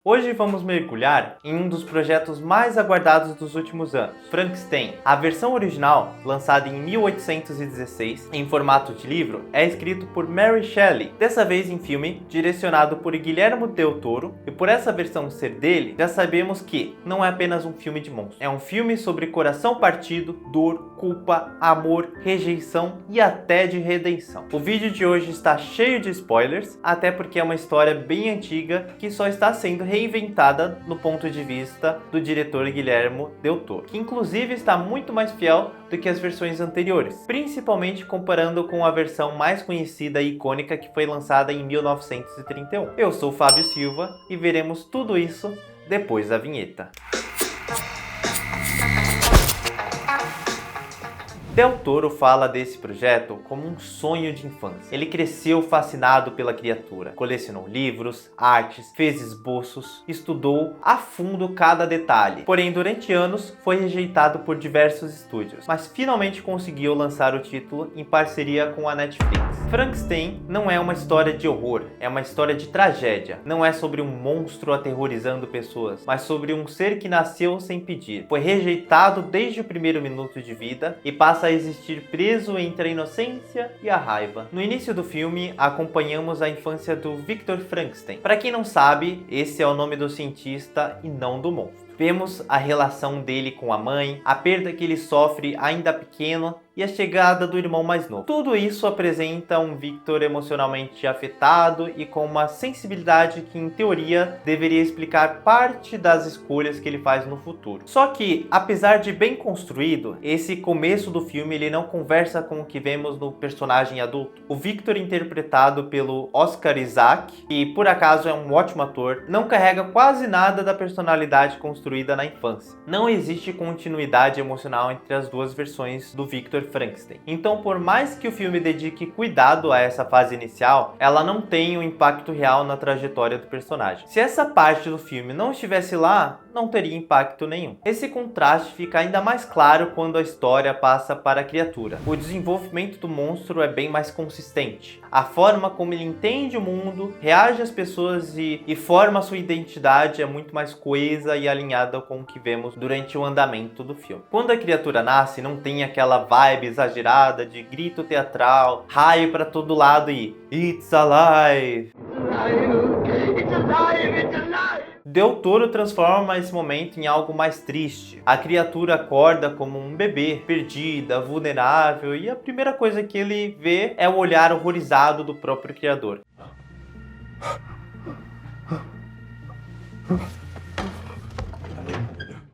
Hoje vamos mergulhar em um dos projetos mais aguardados dos últimos anos, Frankenstein. A versão original, lançada em 1816, em formato de livro, é escrito por Mary Shelley, dessa vez em filme, direcionado por Guillermo del Toro, e por essa versão ser dele, já sabemos que não é apenas um filme de monstros. É um filme sobre coração partido, dor, culpa, amor, rejeição e até de redenção. O vídeo de hoje está cheio de spoilers, até porque é uma história bem antiga que só está sendo reinventada no ponto de vista do diretor Guillermo del Toro, que inclusive está muito mais fiel do que as versões anteriores, principalmente comparando com a versão mais conhecida e icônica que foi lançada em 1931. Eu sou Fábio Silva e veremos tudo isso depois da vinheta. Del Toro fala desse projeto como um sonho de infância. Ele cresceu fascinado pela criatura, colecionou livros, artes, fez esboços, estudou a fundo cada detalhe. Porém, durante anos foi rejeitado por diversos estúdios, mas finalmente conseguiu lançar o título em parceria com a Netflix. Frankenstein não é uma história de horror, é uma história de tragédia. Não é sobre um monstro aterrorizando pessoas, mas sobre um ser que nasceu sem pedir. Foi rejeitado desde o primeiro minuto de vida e passa a existir preso entre a inocência e a raiva. No início do filme, acompanhamos a infância do Victor Frankenstein. Para quem não sabe, esse é o nome do cientista e não do monstro. Vemos a relação dele com a mãe, a perda que ele sofre ainda pequeno e a chegada do irmão mais novo. Tudo isso apresenta um Victor emocionalmente afetado e com uma sensibilidade que, em teoria, deveria explicar parte das escolhas que ele faz no futuro. Só que, apesar de bem construído, esse começo do filme ele não conversa com o que vemos no personagem adulto. O Victor, interpretado pelo Oscar Isaac, que por acaso é um ótimo ator, não carrega quase nada da personalidade construída na infância. Não existe continuidade emocional entre as duas versões do Victor Frankenstein. Então, por mais que o filme dedique cuidado a essa fase inicial, ela não tem um impacto real na trajetória do personagem. Se essa parte do filme não estivesse lá, não teria impacto nenhum. Esse contraste fica ainda mais claro quando a história passa para a criatura. O desenvolvimento do monstro é bem mais consistente. A forma como ele entende o mundo, reage às pessoas e forma sua identidade é muito mais coesa e alinhada com o que vemos durante o andamento do filme. Quando a criatura nasce, não tem aquela vibe exagerada de grito teatral, raio para todo lado e "It's alive!" It's alive! It's alive! Del Toro transforma esse momento em algo mais triste. A criatura acorda como um bebê, perdida, vulnerável, e a primeira coisa que ele vê é o olhar horrorizado do próprio criador.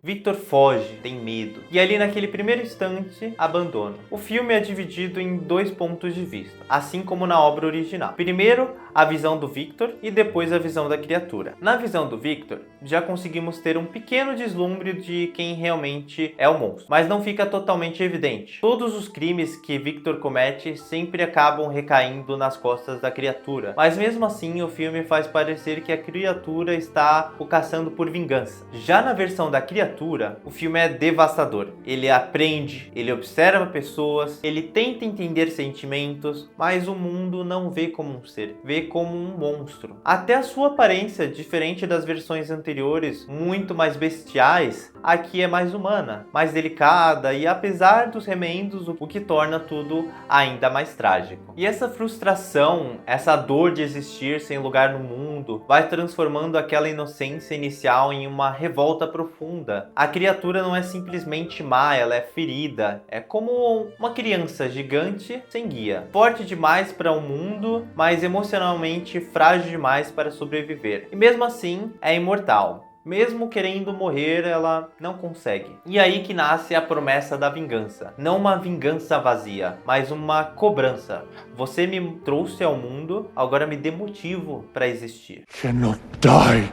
Victor foge, tem medo, e ali naquele primeiro instante, abandona. O filme é dividido em dois pontos de vista, assim como na obra original. Primeiro, a visão do Victor e depois a visão da criatura. Na visão do Victor, já conseguimos ter um pequeno deslumbre de quem realmente é o monstro, mas não fica totalmente evidente. Todos os crimes que Victor comete sempre acabam recaindo nas costas da criatura, mas mesmo assim o filme faz parecer que a criatura está o caçando por vingança. Já na versão da criatura, o filme é devastador. Ele aprende, ele observa pessoas, ele tenta entender sentimentos, mas o mundo não vê como um ser, vê como um monstro. Até a sua aparência, diferente das versões anteriores, muito mais bestiais, aqui é mais humana, mais delicada e, apesar dos remendos, o que torna tudo ainda mais trágico. E essa frustração, essa dor de existir sem lugar no mundo, vai transformando aquela inocência inicial em uma revolta profunda. A criatura não é simplesmente má, ela é ferida. É como uma criança gigante sem guia. Forte demais para o mundo, mas emocionalmente frágil demais para sobreviver. E mesmo assim, é imortal. Mesmo querendo morrer, ela não consegue. E aí que nasce a promessa da vingança. Não uma vingança vazia, mas uma cobrança. Você me trouxe ao mundo, agora me dê motivo para existir. Cannot die.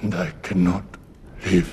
And I cannot live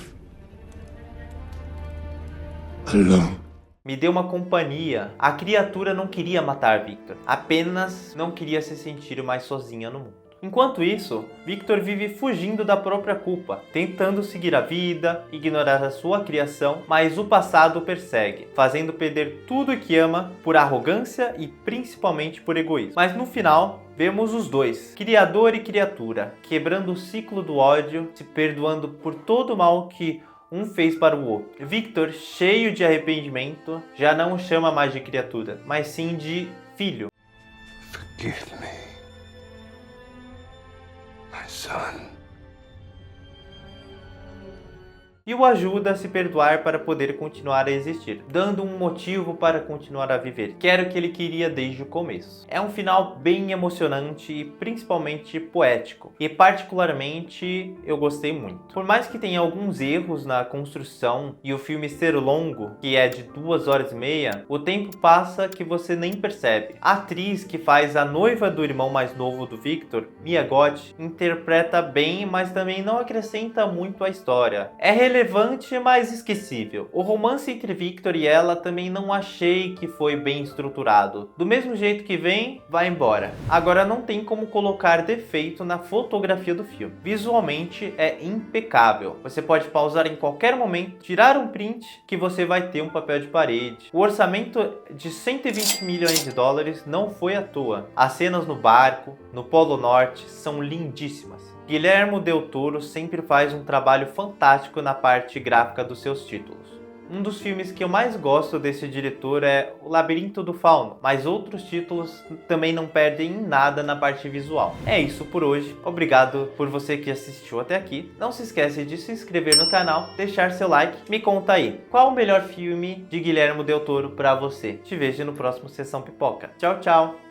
alone. Me deu uma companhia. A criatura não queria matar Victor, apenas não queria se sentir mais sozinha no mundo. Enquanto isso, Victor vive fugindo da própria culpa, tentando seguir a vida, ignorar a sua criação, mas o passado o persegue, fazendo perder tudo o que ama por arrogância e principalmente por egoísmo. Mas no final, vemos os dois, criador e criatura, quebrando o ciclo do ódio, se perdoando por todo o mal que um fez para o outro. Victor, cheio de arrependimento, já não o chama mais de criatura, mas sim de filho. Forgive me, my son. E o ajuda a se perdoar para poder continuar a existir, dando um motivo para continuar a viver, que era o que ele queria desde o começo. É um final bem emocionante e principalmente poético, e particularmente eu gostei muito. Por mais que tenha alguns erros na construção e o filme ser longo, que é de 2h30, o tempo passa que você nem percebe. A atriz que faz a noiva do irmão mais novo do Victor, Mia Goth, interpreta bem, mas também não acrescenta muito à história. É relevante, mas esquecível. O romance entre Victor e ela também não achei que foi bem estruturado. Do mesmo jeito que vem, vai embora. Agora não tem como colocar defeito na fotografia do filme. Visualmente é impecável. Você pode pausar em qualquer momento, tirar um print que você vai ter um papel de parede. O orçamento de 120 milhões de dólares não foi à toa. As cenas no barco, no Polo Norte, são lindíssimas. Guillermo del Toro sempre faz um trabalho fantástico na parte gráfica dos seus títulos. Um dos filmes que eu mais gosto desse diretor é O Labirinto do Fauno, mas outros títulos também não perdem em nada na parte visual. É isso por hoje, obrigado por você que assistiu até aqui. Não se esquece de se inscrever no canal, deixar seu like, me conta aí, qual o melhor filme de Guillermo del Toro para você? Te vejo no próximo Sessão Pipoca. Tchau, tchau!